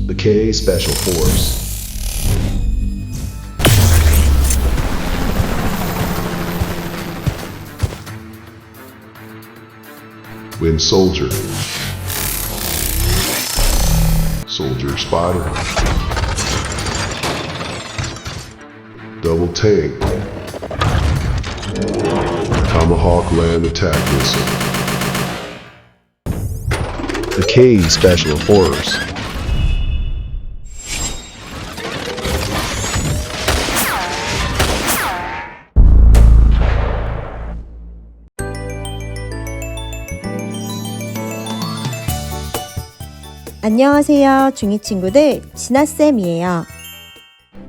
the K Special Force. Wind Soldier. Soldier Spider. Double Tank. Tomahawk Land Attack Missile. The K Special Force. 안녕하세요, 중2 친구들, 진아쌤이에요.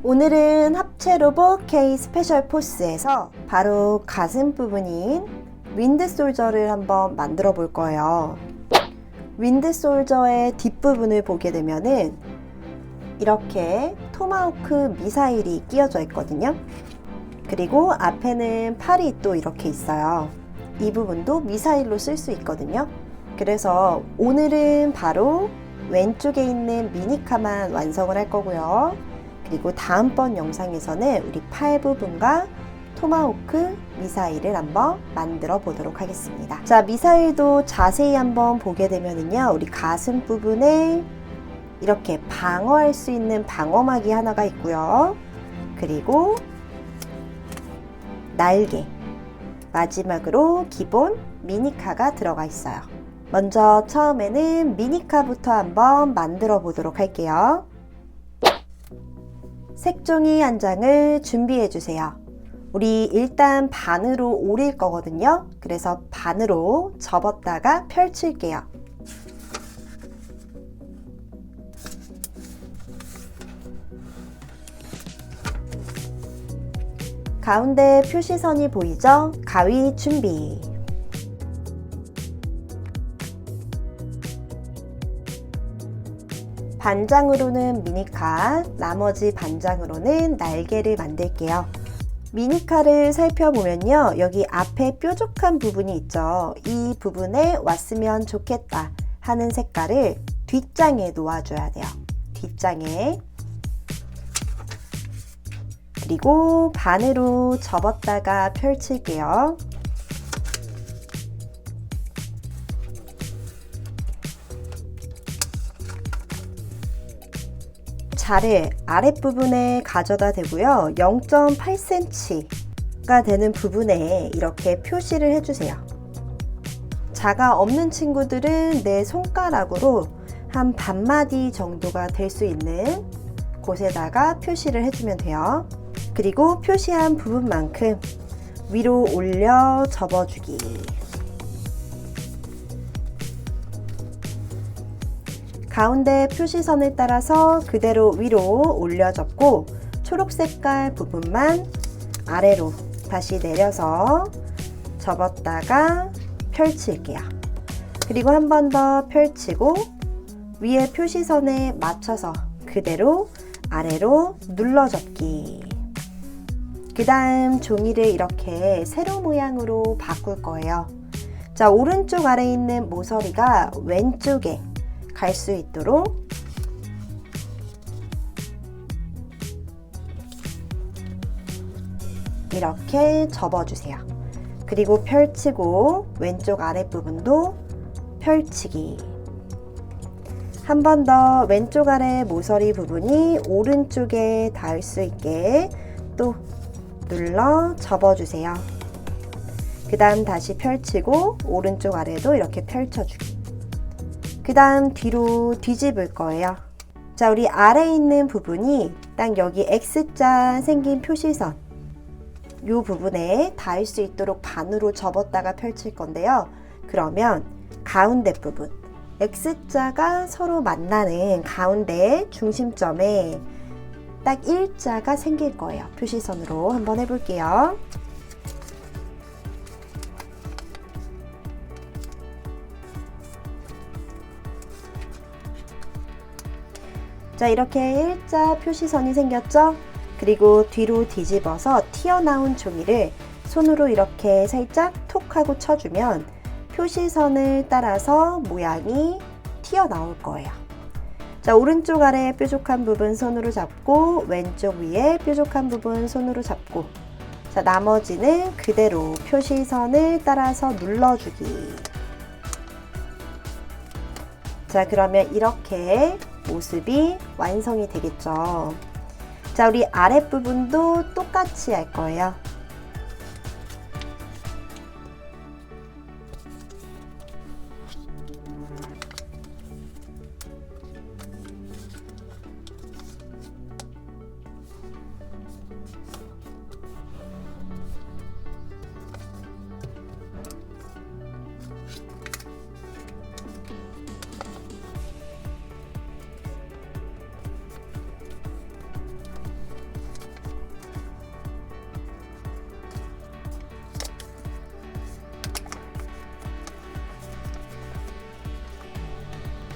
오늘은 합체 로봇 K 스페셜 포스에서 바로 가슴 부분인 윈드 솔저를 한번 만들어 볼 거예요. 윈드 솔저의 뒷부분을 보게 되면은 이렇게 토마호크 미사일이 끼워져 있거든요. 그리고 앞에는 팔이 또 이렇게 있어요. 이 부분도 미사일로 쓸 수 있거든요. 그래서 오늘은 바로 왼쪽에 있는 미니카만 완성을 할 거고요. 그리고 다음번 영상에서는 우리 팔 부분과 토마호크 미사일을 한번 만들어 보도록 하겠습니다. 자, 미사일도 자세히 한번 보게 되면은요, 우리 가슴 부분에 이렇게 방어할 수 있는 방어막이 하나가 있고요. 그리고 날개, 마지막으로 기본 미니카가 들어가 있어요. 먼저 처음에는 미니카부터 한번 만들어 보도록 할게요. 색종이 한 장을 준비해 주세요. 우리 일단 반으로 오릴 거거든요. 그래서 반으로 접었다가 펼칠게요. 가운데 표시선이 보이죠? 가위 준비. 반장으로는 미니카, 나머지 반장으로는 날개를 만들게요. 미니카를 살펴보면요, 여기 앞에 뾰족한 부분이 있죠. 이 부분에 왔으면 좋겠다 하는 색깔을 뒷장에 놓아줘야 돼요. 뒷장에. 그리고 반으로 접었다가 펼칠게요. 자를 아랫부분에 가져다 대고요. 0.8cm가 되는 부분에 이렇게 표시를 해주세요. 자가 없는 친구들은 내 손가락으로 한 반마디 정도가 될 수 있는 곳에다가 표시를 해주면 돼요. 그리고 표시한 부분만큼 위로 올려 접어주기. 가운데 표시선을 따라서 그대로 위로 올려 접고 초록 색깔 부분만 아래로 다시 내려서 접었다가 펼칠게요. 그리고 한 번 더 펼치고 위에 표시선에 맞춰서 그대로 아래로 눌러 접기. 그 다음 종이를 이렇게 세로 모양으로 바꿀 거예요. 자, 오른쪽 아래에 있는 모서리가 왼쪽에 갈 수 있도록 이렇게 접어주세요. 그리고 펼치고 왼쪽 아랫부분도 펼치기. 한 번 더 왼쪽 아래 모서리 부분이 오른쪽에 닿을 수 있게 또 눌러 접어주세요. 그 다음 다시 펼치고 오른쪽 아래도 이렇게 펼쳐주기. 그 다음 뒤로 뒤집을 거예요. 자, 우리 아래에 있는 부분이 딱 여기 X자 생긴 표시선 이 부분에 닿을 수 있도록 반으로 접었다가 펼칠 건데요. 그러면 가운데 부분 X자가 서로 만나는 가운데 중심점에 딱 일자가 생길 거예요. 표시선으로 한번 해볼게요. 자, 이렇게 일자 표시선이 생겼죠? 그리고 뒤로 뒤집어서 튀어나온 종이를 손으로 이렇게 살짝 톡 하고 쳐주면 표시선을 따라서 모양이 튀어나올 거예요. 자, 오른쪽 아래 뾰족한 부분 손으로 잡고 왼쪽 위에 뾰족한 부분 손으로 잡고 자, 나머지는 그대로 표시선을 따라서 눌러주기. 자, 그러면 이렇게 모습이 완성이 되겠죠. 자, 우리 아랫부분도 똑같이 할 거예요.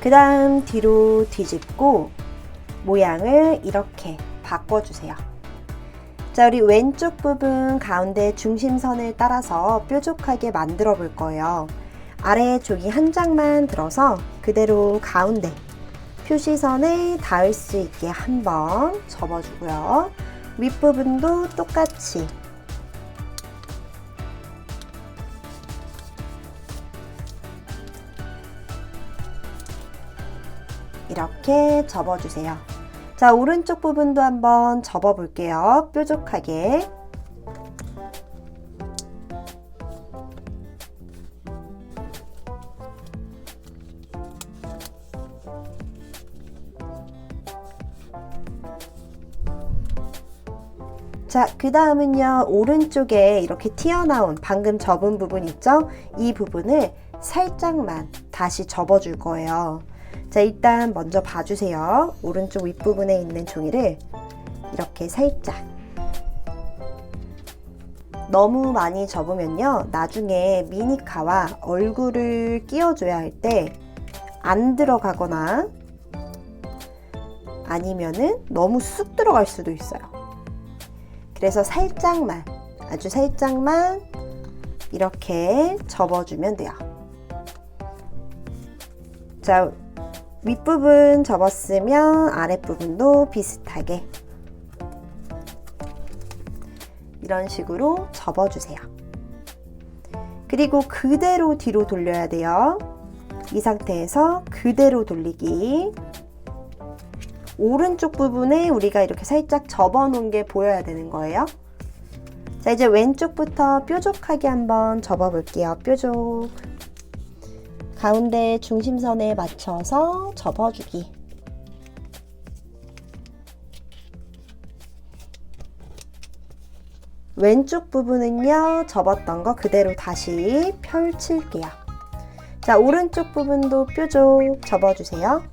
그 다음 뒤로 뒤집고 모양을 이렇게 바꿔주세요. 자, 우리 왼쪽 부분 가운데 중심선을 따라서 뾰족하게 만들어 볼 거예요. 아래 종이 한 장만 들어서 그대로 가운데 표시선에 닿을 수 있게 한번 접어주고요. 윗부분도 똑같이 이렇게 접어주세요. 자, 오른쪽 부분도 한번 접어 볼게요. 뾰족하게. 자, 그 다음은요, 오른쪽에 이렇게 튀어나온 방금 접은 부분 있죠? 이 부분을 살짝만 다시 접어줄 거예요. 자, 일단 먼저 봐주세요. 오른쪽 윗부분에 있는 종이를 이렇게 살짝. 너무 많이 접으면요, 나중에 미니카와 얼굴을 끼워줘야 할 때 안 들어가거나 아니면은 너무 쑥 들어갈 수도 있어요. 그래서 살짝만, 아주 살짝만 이렇게 접어주면 돼요. 자, 윗부분 접었으면 아랫부분도 비슷하게 이런 식으로 접어주세요. 그리고 그대로 뒤로 돌려야 돼요. 이 상태에서 그대로 돌리기. 오른쪽 부분에 우리가 이렇게 살짝 접어 놓은 게 보여야 되는 거예요. 자, 이제 왼쪽부터 뾰족하게 한번 접어 볼게요. 뾰족. 가운데 중심선에 맞춰서 접어주기. 왼쪽 부분은요, 접었던 거 그대로 다시 펼칠게요. 자, 오른쪽 부분도 뾰족 접어주세요.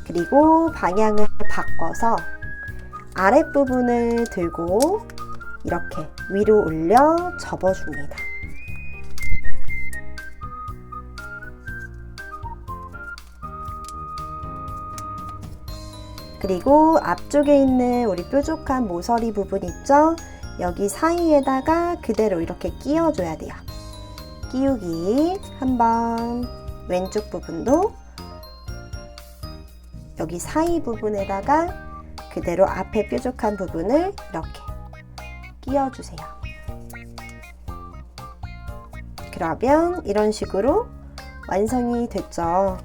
그리고 방향을 바꿔서 아랫부분을 들고 이렇게 위로 올려 접어줍니다. 그리고 앞쪽에 있는 우리 뾰족한 모서리 부분 있죠? 여기 사이에다가 그대로 이렇게 끼워줘야 돼요. 끼우기 한번. 왼쪽 부분도 여기 사이 부분에다가 그대로 앞에 뾰족한 부분을 이렇게 끼워주세요. 그러면 이런 식으로 완성이 됐죠.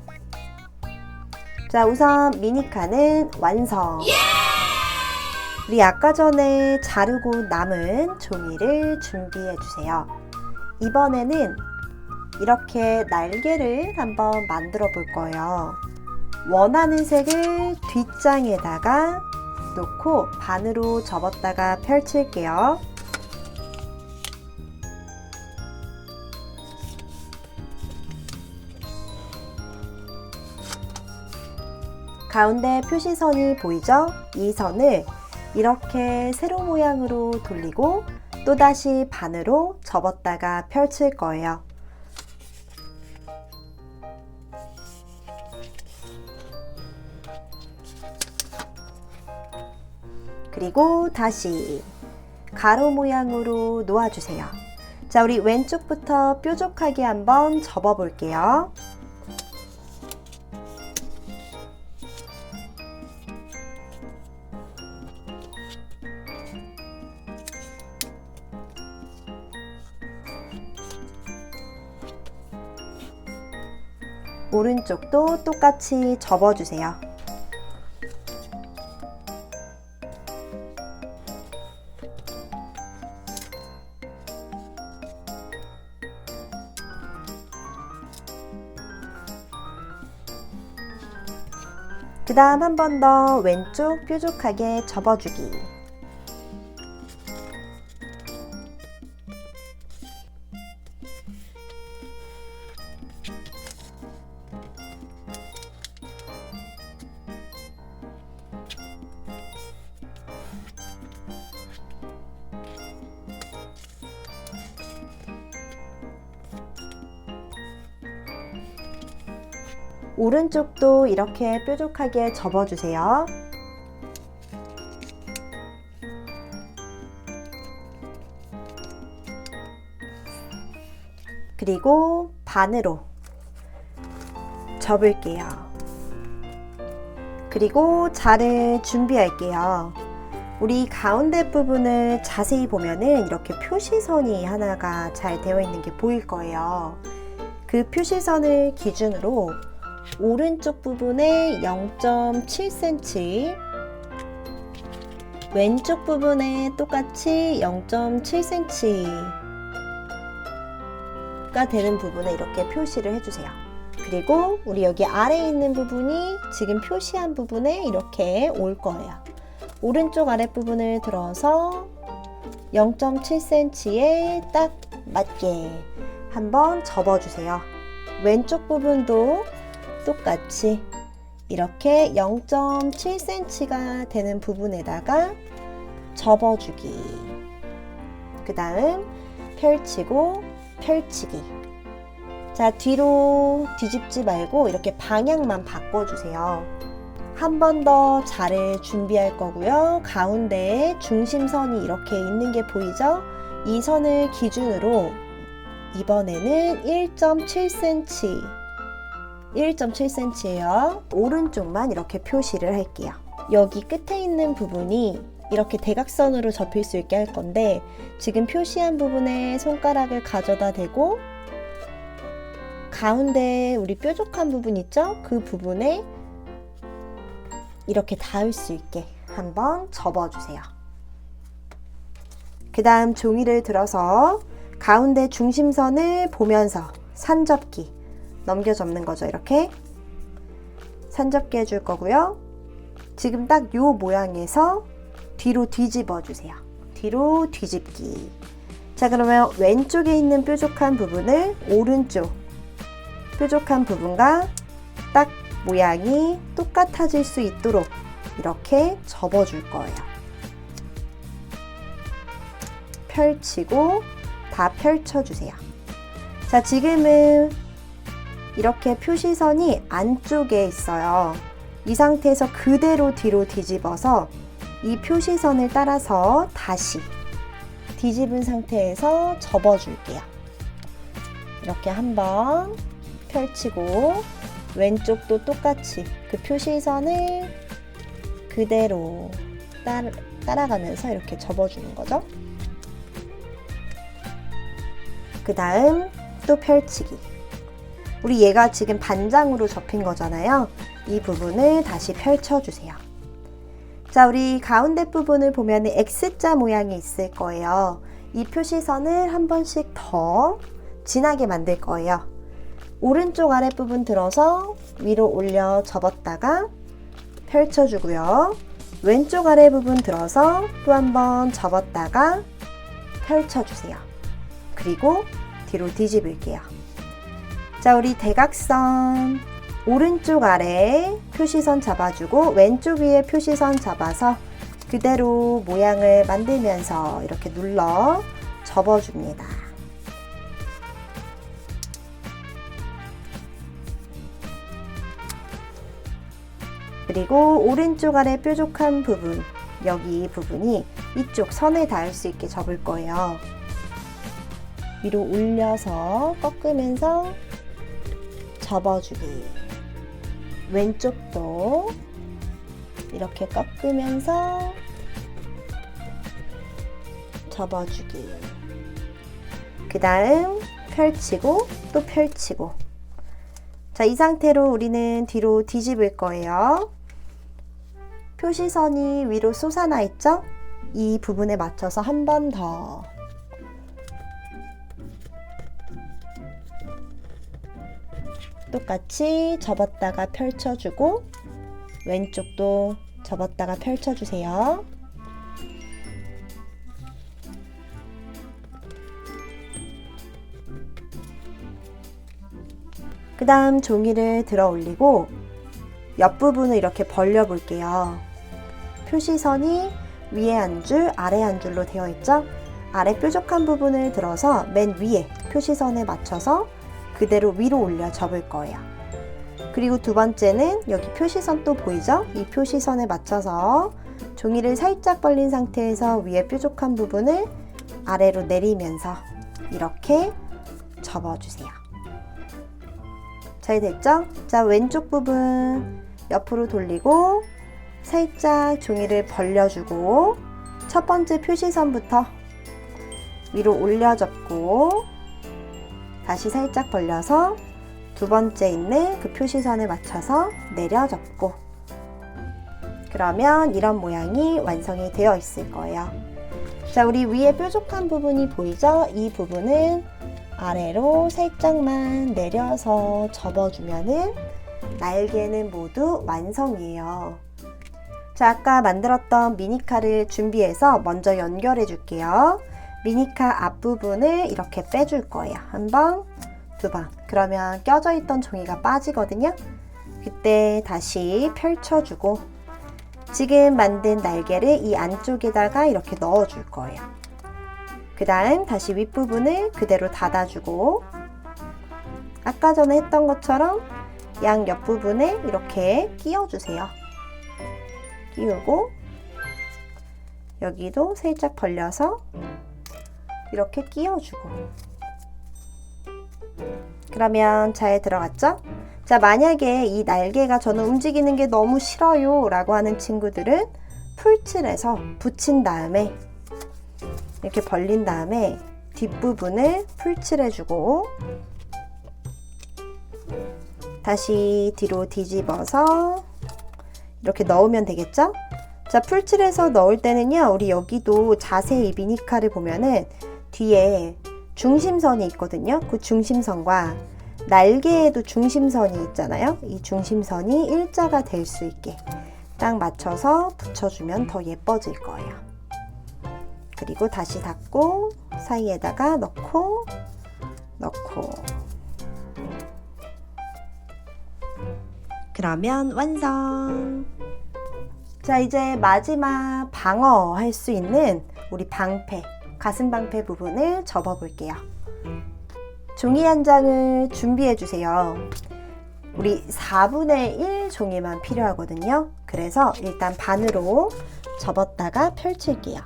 자, 우선 미니카는 완성. 우리 아까 전에 자르고 남은 종이를 준비해 주세요. 이번에는 이렇게 날개를 한번 만들어 볼 거예요. 원하는 색을 뒷장에다가 놓고 반으로 접었다가 펼칠게요. 가운데 표시선이 보이죠? 이 선을 이렇게 세로 모양으로 돌리고 또다시 반으로 접었다가 펼칠 거예요. 그리고 다시 가로 모양으로 놓아주세요. 자, 우리 왼쪽부터 뾰족하게 한번 접어 볼게요. 오른쪽도 똑같이 접어주세요. 그 다음 한 번 더 왼쪽 뾰족하게 접어주기. 오른쪽도 이렇게 뾰족하게 접어주세요. 그리고 반으로 접을게요. 그리고 자를 준비할게요. 우리 가운데 부분을 자세히 보면은 이렇게 표시선이 하나가 잘 되어 있는 게 보일 거예요. 그 표시선을 기준으로 오른쪽 부분에 0.7cm, 왼쪽 부분에 똑같이 0.7cm가 되는 부분에 이렇게 표시를 해주세요. 그리고 우리 여기 아래에 있는 부분이 지금 표시한 부분에 이렇게 올 거예요. 오른쪽 아랫부분을 들어서 0.7cm에 딱 맞게 한번 접어주세요. 왼쪽 부분도 똑같이 이렇게 0.7cm가 되는 부분에다가 접어주기. 그 다음 펼치고 펼치기. 자, 뒤로 뒤집지 말고 이렇게 방향만 바꿔주세요. 한 번 더 자를 준비할 거고요. 가운데에 중심선이 이렇게 있는 게 보이죠? 이 선을 기준으로 이번에는 1.7cm예요. 오른쪽만 이렇게 표시를 할게요. 여기 끝에 있는 부분이 이렇게 대각선으로 접힐 수 있게 할 건데 지금 표시한 부분에 손가락을 가져다 대고 가운데 우리 뾰족한 부분 있죠? 그 부분에 이렇게 닿을 수 있게 한번 접어주세요. 그 다음 종이를 들어서 가운데 중심선을 보면서 산접기 넘겨 접는 거죠. 이렇게 산접기 해줄 거고요. 지금 딱 요 모양에서 뒤로 뒤집어 주세요. 뒤로 뒤집기. 자, 그러면 왼쪽에 있는 뾰족한 부분을 오른쪽 뾰족한 부분과 딱 모양이 똑같아질 수 있도록 이렇게 접어 줄 거예요. 펼치고 다 펼쳐 주세요. 자, 지금은 이렇게 표시선이 안쪽에 있어요. 이 상태에서 그대로 뒤로 뒤집어서 이 표시선을 따라서 다시 뒤집은 상태에서 접어줄게요. 이렇게 한번 펼치고 왼쪽도 똑같이 그 표시선을 그대로 따라가면서 이렇게 접어주는 거죠. 그 다음 또 펼치기. 우리 얘가 지금 반장으로 접힌 거잖아요. 이 부분을 다시 펼쳐주세요. 자, 우리 가운데 부분을 보면 X자 모양이 있을 거예요. 이 표시선을 한 번씩 더 진하게 만들 거예요. 오른쪽 아랫부분 들어서 위로 올려 접었다가 펼쳐주고요. 왼쪽 아랫부분 들어서 또 한 번 접었다가 펼쳐주세요. 그리고 뒤로 뒤집을게요. 자, 우리 대각선 오른쪽 아래 표시선 잡아주고 왼쪽 위에 표시선 잡아서 그대로 모양을 만들면서 이렇게 눌러 접어줍니다. 그리고 오른쪽 아래 뾰족한 부분, 여기 부분이 이쪽 선에 닿을 수 있게 접을 거예요. 위로 올려서 꺾으면서 접어주기. 왼쪽도 이렇게 꺾으면서 접어주기. 그 다음 펼치고 또 펼치고. 자, 이 상태로 우리는 뒤로 뒤집을 거예요. 표시선이 위로 솟아나 있죠? 이 부분에 맞춰서 한 번 더. 똑같이 접었다가 펼쳐주고 왼쪽도 접었다가 펼쳐주세요. 그 다음 종이를 들어 올리고 옆부분을 이렇게 벌려 볼게요. 표시선이 위에 한 줄, 아래 한 줄로 되어 있죠? 아래 뾰족한 부분을 들어서 맨 위에 표시선에 맞춰서 그대로 위로 올려 접을 거예요. 그리고 두 번째는 여기 표시선 또 보이죠? 이 표시선에 맞춰서 종이를 살짝 벌린 상태에서 위에 뾰족한 부분을 아래로 내리면서 이렇게 접어주세요. 잘 됐죠? 자, 왼쪽 부분 옆으로 돌리고 살짝 종이를 벌려주고 첫 번째 표시선부터 위로 올려 접고 다시 살짝 벌려서 두 번째 있는 그 표시선에 맞춰서 내려 접고 그러면 이런 모양이 완성이 되어 있을 거예요. 자, 우리 위에 뾰족한 부분이 보이죠? 이 부분은 아래로 살짝만 내려서 접어주면은 날개는 모두 완성이에요. 자, 아까 만들었던 미니카를 준비해서 먼저 연결해 줄게요. 미니카 앞부분을 이렇게 빼줄 거예요. 한 번, 두 번. 그러면 껴져 있던 종이가 빠지거든요. 그때 다시 펼쳐주고 지금 만든 날개를 이 안쪽에다가 이렇게 넣어줄 거예요. 그 다음 다시 윗부분을 그대로 닫아주고 아까 전에 했던 것처럼 양 옆부분에 이렇게 끼워주세요. 끼우고 여기도 살짝 벌려서 이렇게 끼워주고 그러면 잘 들어갔죠? 자, 만약에 이 날개가 저는 움직이는 게 너무 싫어요 라고 하는 친구들은 풀칠해서 붙인 다음에 이렇게 벌린 다음에 뒷부분을 풀칠해주고 다시 뒤로 뒤집어서 이렇게 넣으면 되겠죠? 자, 풀칠해서 넣을 때는요, 우리 여기도 자세히 미니카를 보면은 뒤에 중심선이 있거든요. 그 중심선과 날개에도 중심선이 있잖아요. 이 중심선이 일자가 될 수 있게 딱 맞춰서 붙여주면 더 예뻐질 거예요. 그리고 다시 닫고 사이에다가 넣고 그러면 완성! 자, 이제 마지막 방어할 수 있는 우리 방패, 가슴 방패 부분을 접어 볼게요. 종이 한 장을 준비해 주세요. 우리 4분의 1 종이만 필요하거든요. 그래서 일단 반으로 접었다가 펼칠게요.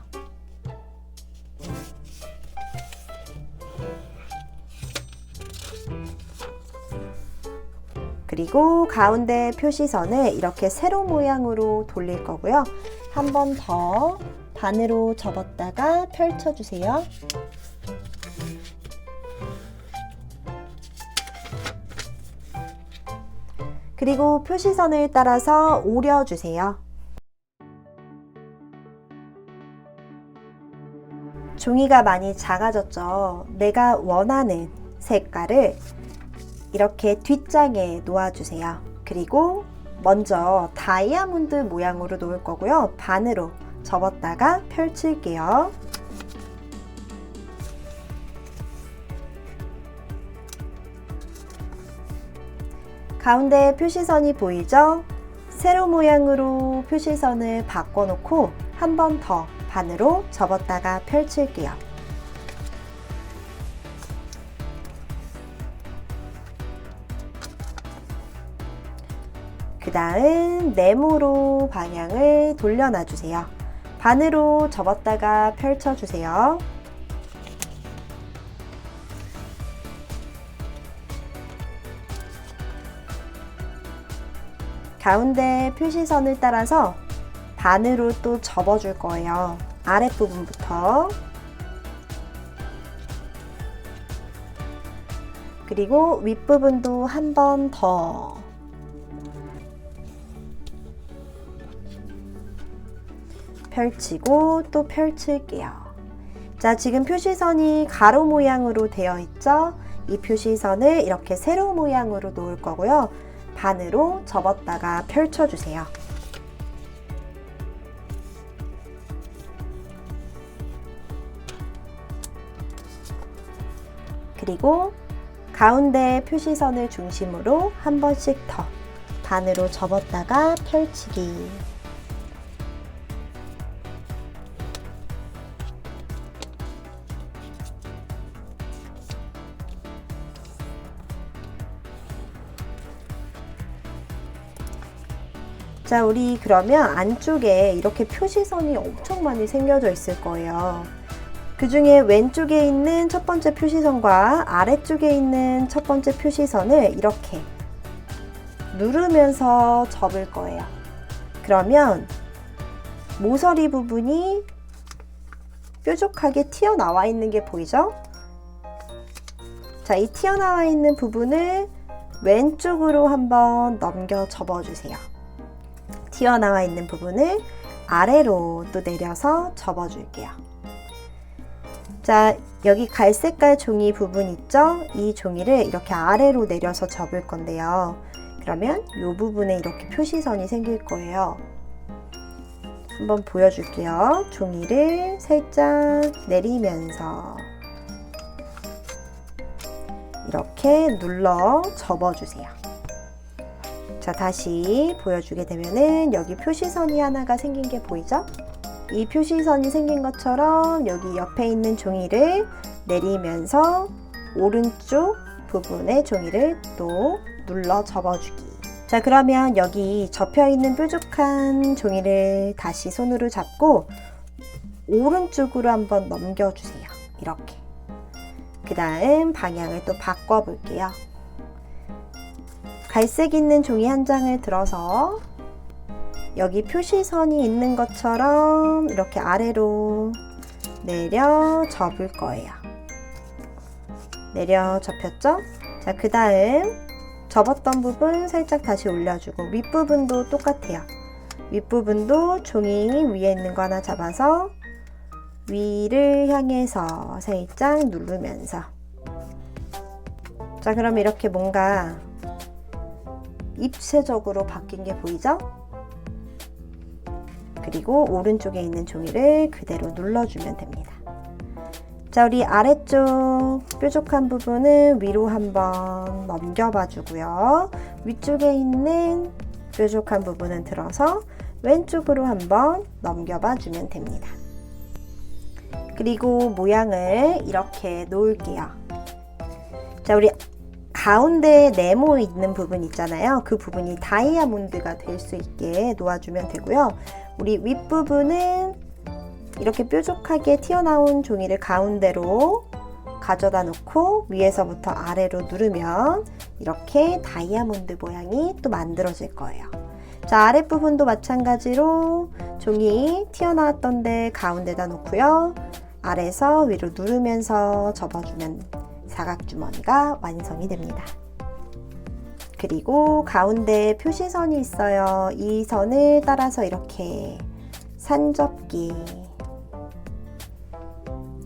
그리고 가운데 표시선을 이렇게 세로 모양으로 돌릴 거고요. 한 번 더 반으로 접었다가 펼쳐주세요. 그리고 표시선을 따라서 오려주세요. 종이가 많이 작아졌죠? 내가 원하는 색깔을 이렇게 뒷장에 놓아주세요. 그리고 먼저 다이아몬드 모양으로 놓을 거고요. 반으로 접었다가 펼칠게요. 가운데 표시선이 보이죠? 세로 모양으로 표시선을 바꿔놓고 한 번 더 반으로 접었다가 펼칠게요. 그 다음 네모로 방향을 돌려놔 주세요. 반으로 접었다가 펼쳐주세요. 가운데 표시선을 따라서 반으로 또 접어줄 거예요. 아랫부분부터. 그리고 윗부분도 한 번 더. 펼치고 또 펼칠게요. 자, 지금 표시선이 가로 모양으로 되어 있죠? 이 표시선을 이렇게 세로 모양으로 놓을 거고요. 반으로 접었다가 펼쳐주세요. 그리고 가운데 표시선을 중심으로 한 번씩 더 반으로 접었다가 펼치기. 자, 우리 그러면 안쪽에 이렇게 표시선이 엄청 많이 생겨져 있을 거예요. 그 중에 왼쪽에 있는 첫 번째 표시선과 아래쪽에 있는 첫 번째 표시선을 이렇게 누르면서 접을 거예요. 그러면 모서리 부분이 뾰족하게 튀어나와 있는 게 보이죠? 자, 이 튀어나와 있는 부분을 왼쪽으로 한번 넘겨 접어주세요. 튀어나와 있는 부분을 아래로 또 내려서 접어줄게요. 자, 여기 갈색깔 종이 부분 있죠? 이 종이를 이렇게 아래로 내려서 접을 건데요. 그러면 이 부분에 이렇게 표시선이 생길 거예요. 한번 보여줄게요. 종이를 살짝 내리면서 이렇게 눌러 접어주세요. 자, 다시 보여주게 되면은 여기 표시선이 하나가 생긴 게 보이죠? 이 표시선이 생긴 것처럼 여기 옆에 있는 종이를 내리면서 오른쪽 부분의 종이를 또 눌러 접어주기. 자, 그러면 여기 접혀 있는 뾰족한 종이를 다시 손으로 잡고 오른쪽으로 한번 넘겨주세요. 이렇게. 그 다음 방향을 또 바꿔 볼게요. 갈색 있는 종이 한 장을 들어서 여기 표시선이 있는 것처럼 이렇게 아래로 내려 접을 거예요. 내려 접혔죠? 자, 그 다음 접었던 부분 살짝 다시 올려주고 윗부분도 똑같아요. 윗부분도 종이 위에 있는 거 하나 잡아서 위를 향해서 살짝 누르면서. 자, 그럼 이렇게 뭔가 입체적으로 바뀐 게 보이죠? 그리고 오른쪽에 있는 종이를 그대로 눌러주면 됩니다. 자, 우리 아래쪽 뾰족한 부분은 위로 한번 넘겨봐 주고요. 위쪽에 있는 뾰족한 부분은 들어서 왼쪽으로 한번 넘겨봐 주면 됩니다. 그리고 모양을 이렇게 놓을게요. 자, 우리 가운데 네모 있는 부분 있잖아요. 그 부분이 다이아몬드가 될 수 있게 놓아주면 되고요. 우리 윗부분은 이렇게 뾰족하게 튀어나온 종이를 가운데로 가져다 놓고 위에서부터 아래로 누르면 이렇게 다이아몬드 모양이 또 만들어질 거예요. 자, 아랫부분도 마찬가지로 종이 튀어나왔던데 가운데다 놓고요. 아래에서 위로 누르면서 접어주면 사각주머니가 완성이 됩니다. 그리고 가운데 표시선이 있어요. 이 선을 따라서 이렇게 산접기.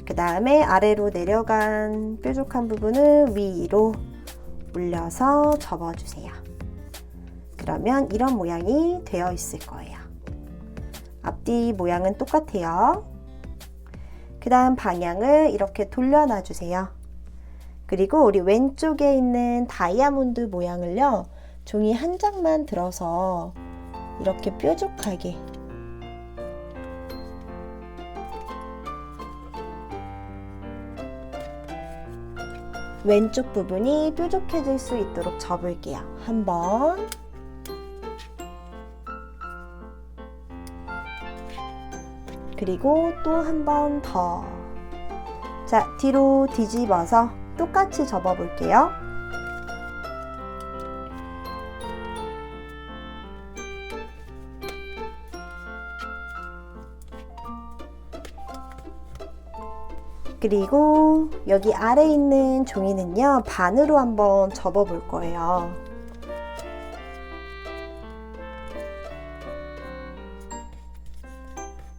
그 다음에 아래로 내려간 뾰족한 부분을 위로 올려서 접어주세요. 그러면 이런 모양이 되어 있을 거예요. 앞뒤 모양은 똑같아요. 그 다음 방향을 이렇게 돌려놔 주세요. 그리고 우리 왼쪽에 있는 다이아몬드 모양을요, 종이 한 장만 들어서 이렇게 뾰족하게 왼쪽 부분이 뾰족해질 수 있도록 접을게요. 한번 그리고 또 한 번 더. 자, 뒤로 뒤집어서 똑같이 접어 볼게요. 그리고 여기 아래 있는 종이는요, 반으로 한번 접어 볼 거예요.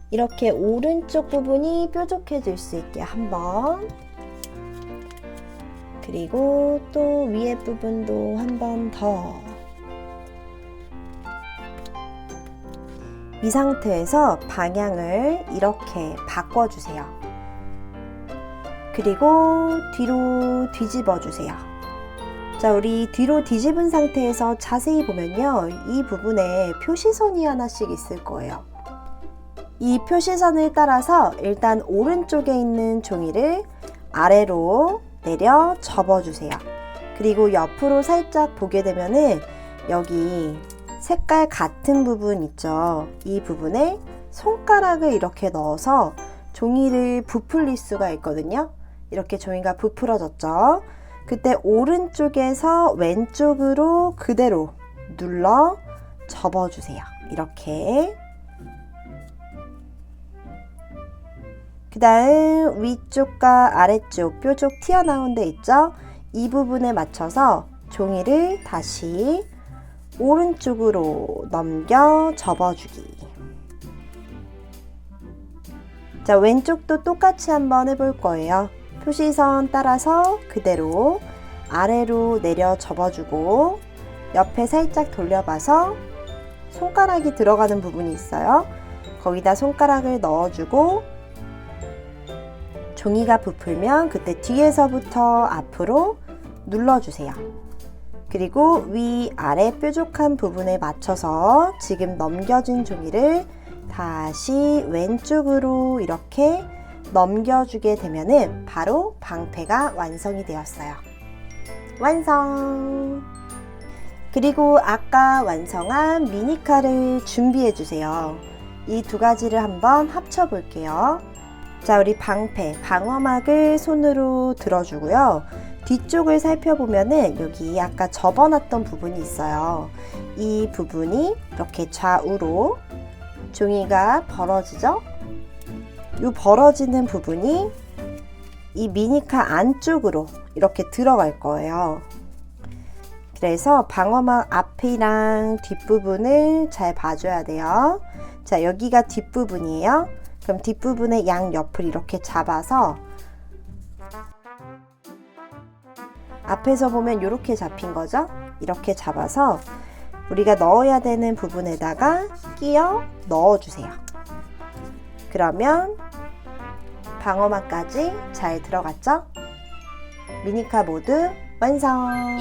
이렇게 오른쪽 부분이 뾰족해질 수 있게 한번, 그리고 또 위에 부분도 한 번 더. 이 상태에서 방향을 이렇게 바꿔주세요. 그리고 뒤로 뒤집어 주세요. 자, 우리 뒤로 뒤집은 상태에서 자세히 보면요, 이 부분에 표시선이 하나씩 있을 거예요. 이 표시선을 따라서 일단 오른쪽에 있는 종이를 아래로 내려 접어 주세요. 그리고 옆으로 살짝 보게 되면은 여기 색깔 같은 부분 있죠. 이 부분에 손가락을 이렇게 넣어서 종이를 부풀릴 수가 있거든요. 이렇게 종이가 부풀어졌죠. 그때 오른쪽에서 왼쪽으로 그대로 눌러 접어주세요. 이렇게. 그 다음 위쪽과 아래쪽 뾰족 튀어나온 데 있죠? 이 부분에 맞춰서 종이를 다시 오른쪽으로 넘겨 접어주기. 자, 왼쪽도 똑같이 한번 해볼 거예요. 표시선 따라서 그대로 아래로 내려 접어주고, 옆에 살짝 돌려봐서 손가락이 들어가는 부분이 있어요. 거기다 손가락을 넣어주고, 종이가 부풀면 그때 뒤에서부터 앞으로 눌러주세요. 그리고 위, 아래 뾰족한 부분에 맞춰서 지금 넘겨진 종이를 다시 왼쪽으로 이렇게 넘겨주게 되면은 바로 방패가 완성이 되었어요. 완성! 그리고 아까 완성한 미니카를 준비해 주세요. 이 두 가지를 한번 합쳐 볼게요. 자, 우리 방패, 방어막을 손으로 들어주고요. 뒤쪽을 살펴보면은 여기 아까 접어놨던 부분이 있어요. 이 부분이 이렇게 좌우로 종이가 벌어지죠? 이 벌어지는 부분이 이 미니카 안쪽으로 이렇게 들어갈 거예요. 그래서 방어막 앞이랑 뒷부분을 잘 봐줘야 돼요. 자, 여기가 뒷부분이에요. 그럼 뒷부분의 양옆을 이렇게 잡아서, 앞에서 보면 이렇게 잡힌 거죠? 이렇게 잡아서 우리가 넣어야 되는 부분에다가 끼워 넣어주세요. 그러면 방어막까지 잘 들어갔죠? 미니카 모두 완성!